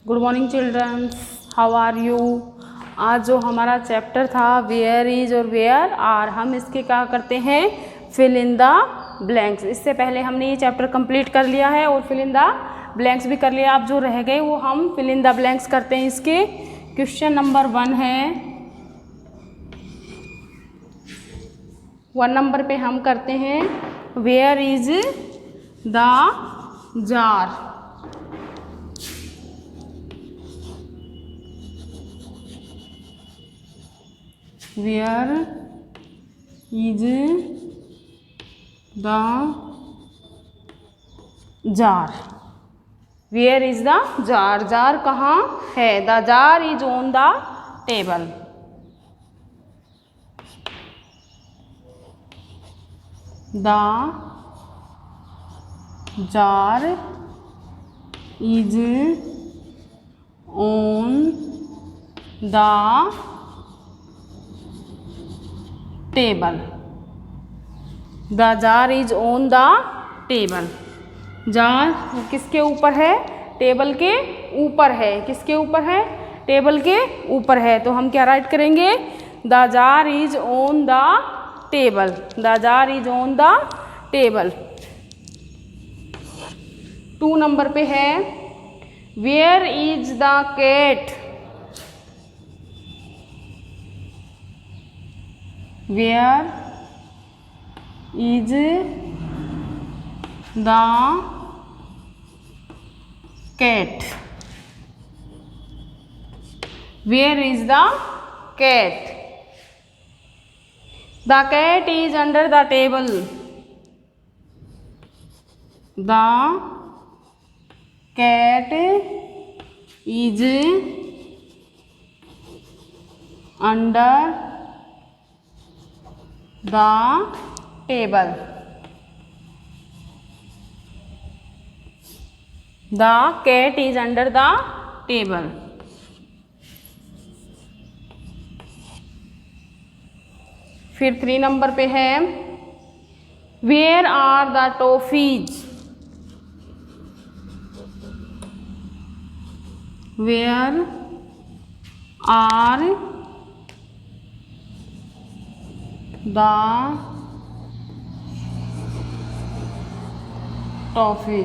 Good morning childrens, how are you. आज जो हमारा चैप्टर था वेयर इज और वेयर आर, हम इसके क्या करते हैं, फिल इन द ब्लैंक्स। इससे पहले हमने ये चैप्टर कंप्लीट कर लिया है और फिल इन द ब्लैंक्स भी कर लिया। अब जो रह गए वो हम फिल इन द ब्लैंक्स करते हैं। इसके क्वेश्चन नंबर 1 है, 1 नंबर पे हम करते हैं where is the jar. Where is the jar? Where is the jar? Jar कहाँ है? The jar is on the table. The jar is on the table. The jar is on the table. Jar किसके ऊपर है? Table के ऊपर है। किसके ऊपर है? टेबल के ऊपर है। तो हम क्या राइट करेंगे? The jar is on the table. The jar is on the table. 2 नंबर पे है where is the cat. Where is the cat? Where is the cat? The cat is under the table. The cat is under the table. The cat is under the table. फिर 3 number पे है where are the toffees? Where are the toffee?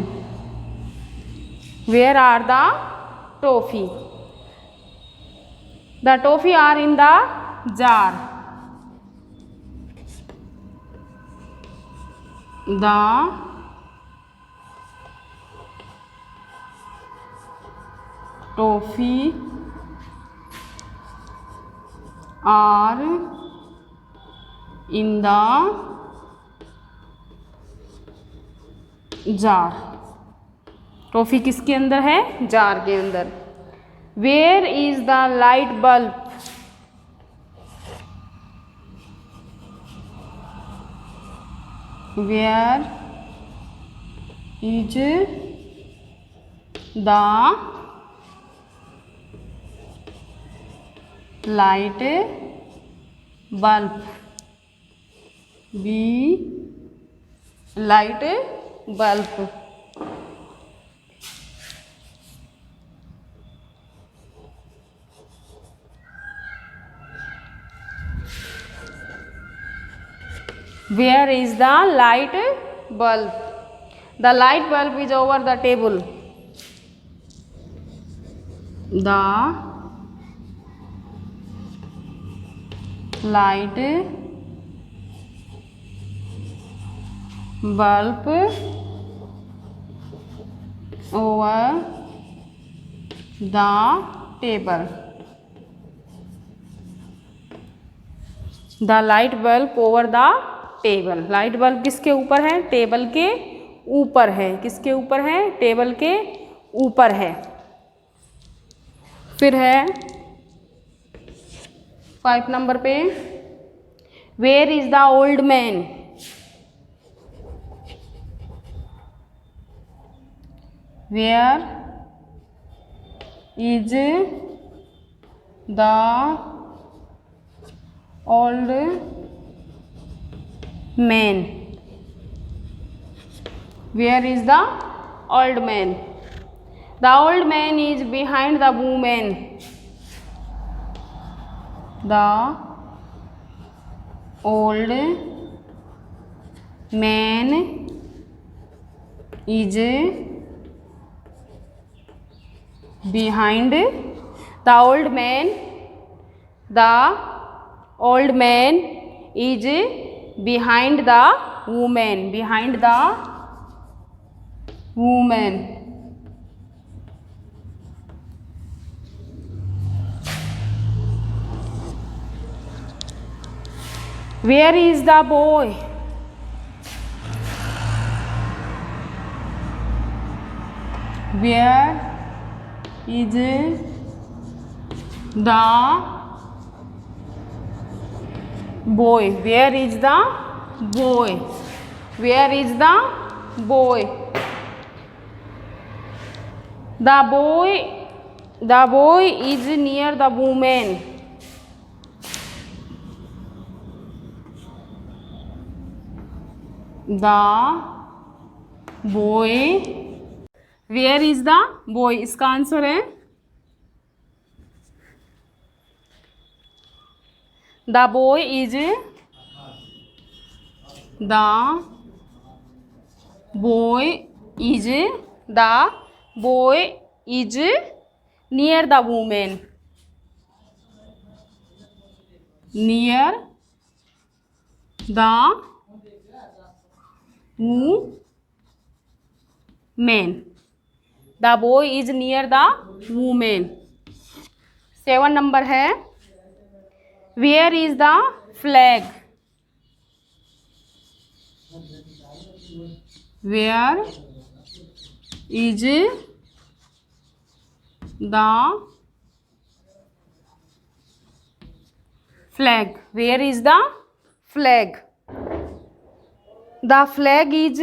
Where are the toffee? The toffee are in the jar. The toffee are in the जार। Toffee किसके अंदर है? Jar के अंदर। Where is the light bulb? Where is the light bulb? B light bulb. Where is the light bulb? The light bulb is over the table. The light bulb over the table. The light bulb over the table. Light bulb किसके ऊपर है? Table के ऊपर है। किसके ऊपर है? Table के ऊपर है। फिर है 5 नंबर पे where is the old man? Where is the old man? Where is the old man? The old man is behind the women. The old man is behind the old man. The old man is behind the women. Behind the women. Where is the boy. Where is the boy। where is the boy। where is the boy। the boy is near the woman। the boy। where is the boy, इसका answer है the boy is। the boy is। the boy is near the woman। near the woman। the boy is near the woman। 7 number है where is the flag. Where is the flag. Where is the flag. The flag is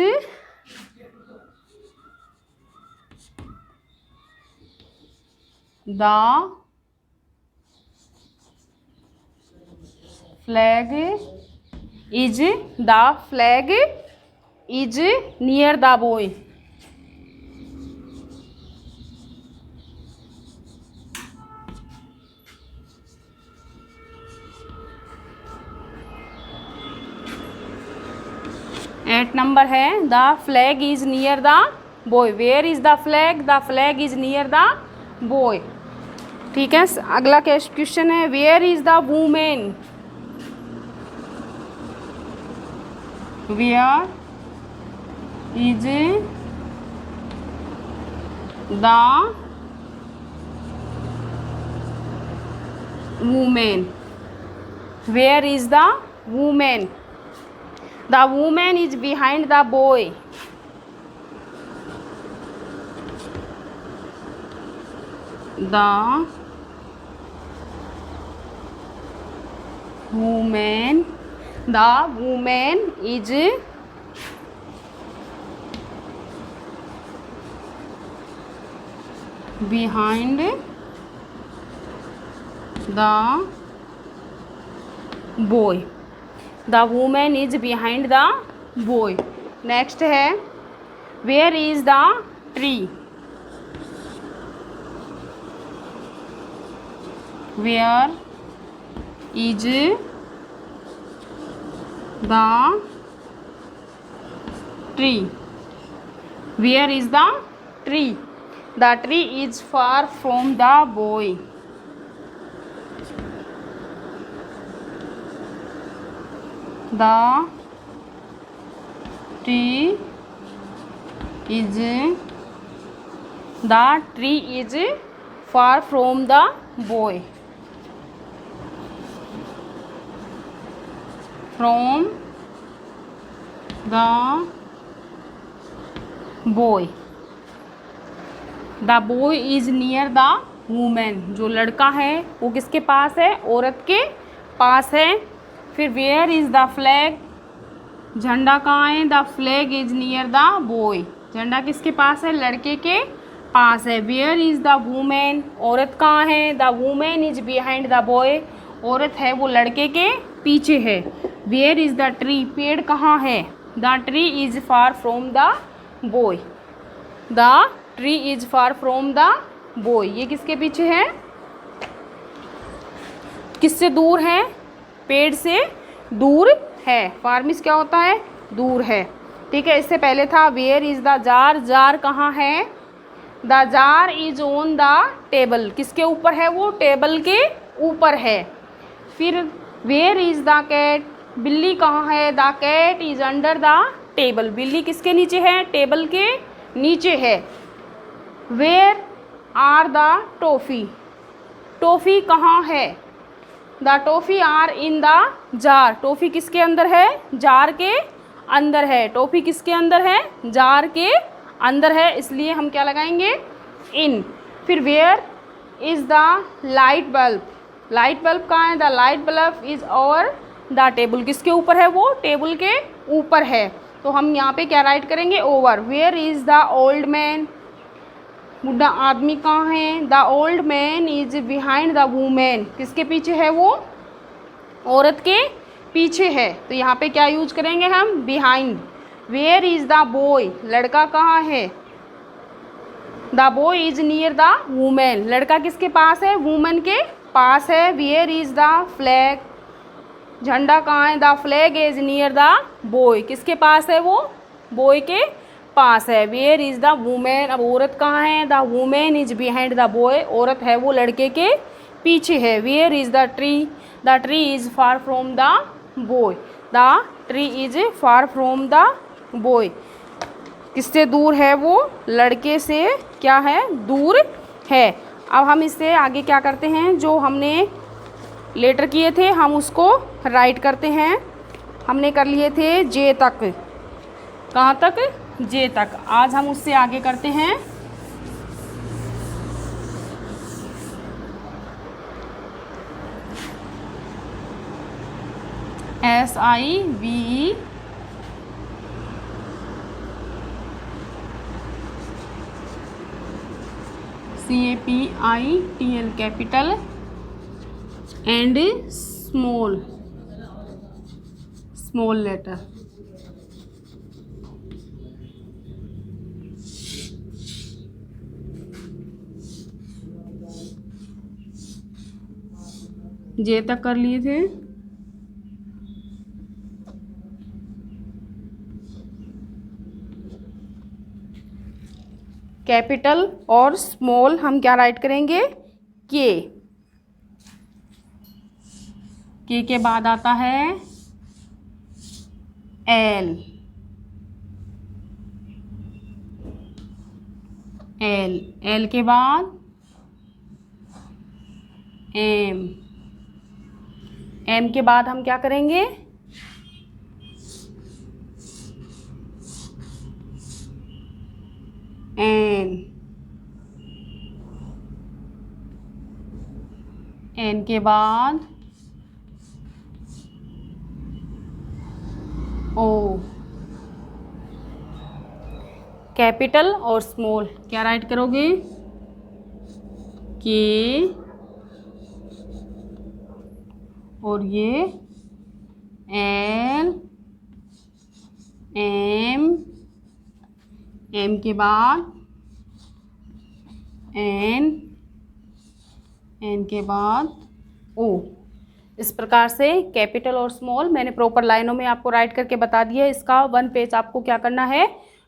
the flag is। the flag is near the boy। Eight number है the flag is near the boy. Where is the flag. The flag is near the boy. ठीक है, अगला question है where is the woman. Where is the woman। Where is the woman। The woman is behind the boy। The woman is behind the boy। the woman is behind the boy। Next है where is the tree. Where is the tree। where is the tree। the tree is far from the boy। the tree is far from the boy। from the boy। the boy is near the woman। जो लड़का है वो किसके पास है, औरत के पास है। फिर वेयर इज द फ्लैग, झंडा कहाँ है, the flag is near the boy. झंडा किसके पास है, लड़के के पास है। वेयर इज द वूमेन, औरत कहाँ है, the women is behind the boy. औरत है वो लड़के के पीछे है। वेयर इज द ट्री, पेड़ कहाँ है, the tree is far from the boy. The tree is far from the boy, ये किसके पीछे है, किससे दूर है, पेड़ से दूर है। फार मीन्स क्या होता है, दूर है, ठीक है। इससे पहले था where is the jar, jar कहाँ है, the jar is on the table, किसके ऊपर है वो, टेबल के ऊपर है। फिर वेयर इज़ द कैट, बिल्ली कहाँ है, the cat is under the table, बिल्ली किसके नीचे है, टेबल के नीचे है। Where are the toffee, toffee कहाँ है, the toffee are in the jar, toffee किसके अंदर है, जार के अंदर है, टॉफ़ी किसके अंदर है, जार के अंदर है, इसलिए हम क्या लगाएंगे, इन। फिर where is the light bulb, light bulb कहाँ है, the light bulb is over the table, किसके ऊपर है वो, टेबल के ऊपर है, तो हम यहाँ पे क्या राइट करेंगे, over. Where is the old man, बुढ़ा आदमी कहाँ है, the old man is behind the women, किसके पीछे है वो, औरत के पीछे है, तो यहाँ पे क्या यूज करेंगे हम, behind. Where is the boy, लड़का कहाँ है, the boy is near the women, लड़का किसके पास है, वूमेन के पास है। वेयर इज़ द फ्लैग, झंडा कहाँ है, the flag is near the boy, किसके पास है वो, बॉय के पास है। वेयर इज़ द वूमेन, अब औरत कहाँ है, the women is behind the boy, औरत है वो लड़के के पीछे है। Where is the tree is far from the boy, the tree is far from the boy, किससे दूर है वो, लड़के से क्या है, दूर है। अब हम इससे आगे क्या करते हैं, जो हमने लेटर किए थे हम उसको राइट करते हैं। हमने कर लिए थे जे तक, कहाँ तक, जे तक। आज हम उससे आगे करते हैं SIVE CAPITL, capital and small letter. J तक कर लिए थे। कैपिटल और स्मॉल हम क्या राइट करेंगे, के के बाद आता है एल, एल के बाद एम के बाद हम क्या करेंगे, एन के बाद ओ। कैपिटल और स्मॉल क्या राइट करोगे, के और ये एल, एम के बाद एन के बाद ओ। इस प्रकार से कैपिटल और स्मॉल मैंने प्रॉपर लाइनों में आपको राइट करके बता दिया। इसका 1 पेज आपको क्या करना है,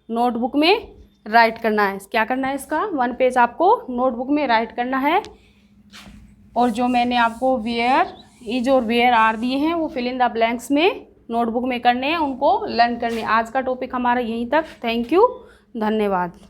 नोटबुक में राइट करना है। क्या करना है, इसका 1 पेज आपको नोटबुक में राइट करना है। और जो मैंने आपको वेयर इज और वेयर आर दिए हैं वो फिल इन द ब्लैंक्स में नोटबुक में करने हैं, उनको लर्न करने। आज का टॉपिक हमारा यहीं तक। थैंक यू, धन्यवाद।